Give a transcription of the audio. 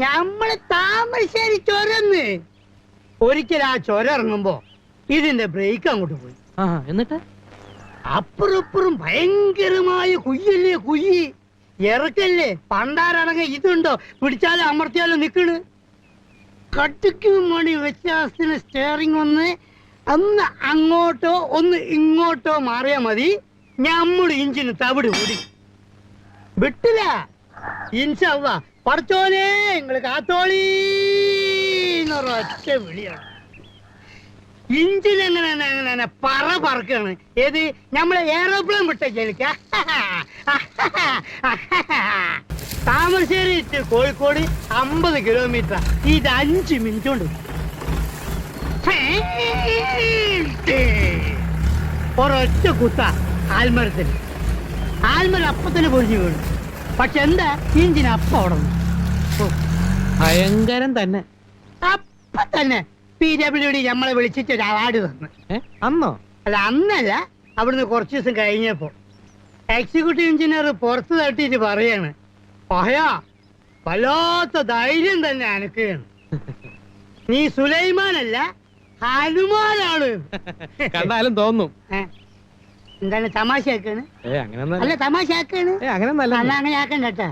ഞമ്മള് താമരശ്ശേരി ചൊരന്ന് ഒരിക്കൽ ആ ചൊരം ഇറങ്ങുമ്പോ ഇതിന്റെ ബ്രേക്ക് അങ്ങോട്ട് പോയി. എന്നിട്ട് അപ്പുറപ്പുറം ഭയങ്കരമായ കുയ്യല്ലേ, കുയ്യി ഇറക്കല്ലേ. പണ്ടാരടങ്ങ ഇതുണ്ടോ, പിടിച്ചാലും അമർത്തിയാലും നിക്കണ്. കട്ടിക്ക് മണി വ്യത്യാസത്തിന് സ്റ്റെയറിംഗ് ഒന്ന് അങ്ങോട്ടോ ഒന്ന് ഇങ്ങോട്ടോ മാറിയാ മതി, ഞമ്മള് ഇഞ്ചിന് തവിട് കൂടി വിട്ടില്ല. ഇൻഷാ അല്ലാ പടച്ചോനെ നിങ്ങള് കാത്തോളി എന്നൊരൊറ്റ വിളിയാണ്. ഇഞ്ചിൻ എങ്ങനെ പറക്കാണ്. ഏത് നമ്മളെ എയറോപ്ലെയിൻ വിട്ട ജലിക്ക. താമരശ്ശേരി കോഴിക്കോട് 50 കിലോമീറ്റർ. ഇത് 5 മിനിറ്റ് കൊണ്ട്. ഒരൊറ്റ കുത്ത ആൽമരത്തിന്. ആൽമരം അപ്പത്തിന് പൊരിഞ്ഞു വീണു. പക്ഷെ എന്താ ഇഞ്ചിന് അപ്പം അവിടെ ഭയങ്കരം തന്നെ. അപ്പൊ തന്നെ PWD നമ്മളെ വിളിച്ചിട്ട് ഒരു അവാർഡ് തന്നു. അന്നോ? അല്ല, അന്നല്ല, അവിടുന്ന് കുറച്ച് ദിവസം കഴിഞ്ഞപ്പോ എക്സിക്യൂട്ടീവ് എഞ്ചിനീയർ പുറത്ത് തട്ടിയിട്ട് പറയാണ്, പഹയാ വല്ലാത്ത ധൈര്യം തന്നെ അനക്കുകയാണ്. നീ സുലൈമാനല്ല ഹനുമാനാണ്. കണ്ടാലും തോന്നും. എന്താണ് തമാശ ആക്കാണ്? അങ്ങനെ അല്ല, തമാശ ആക്കാണ്. അങ്ങനെ അങ്ങനെ ആക്കണ്ട കേട്ടാ.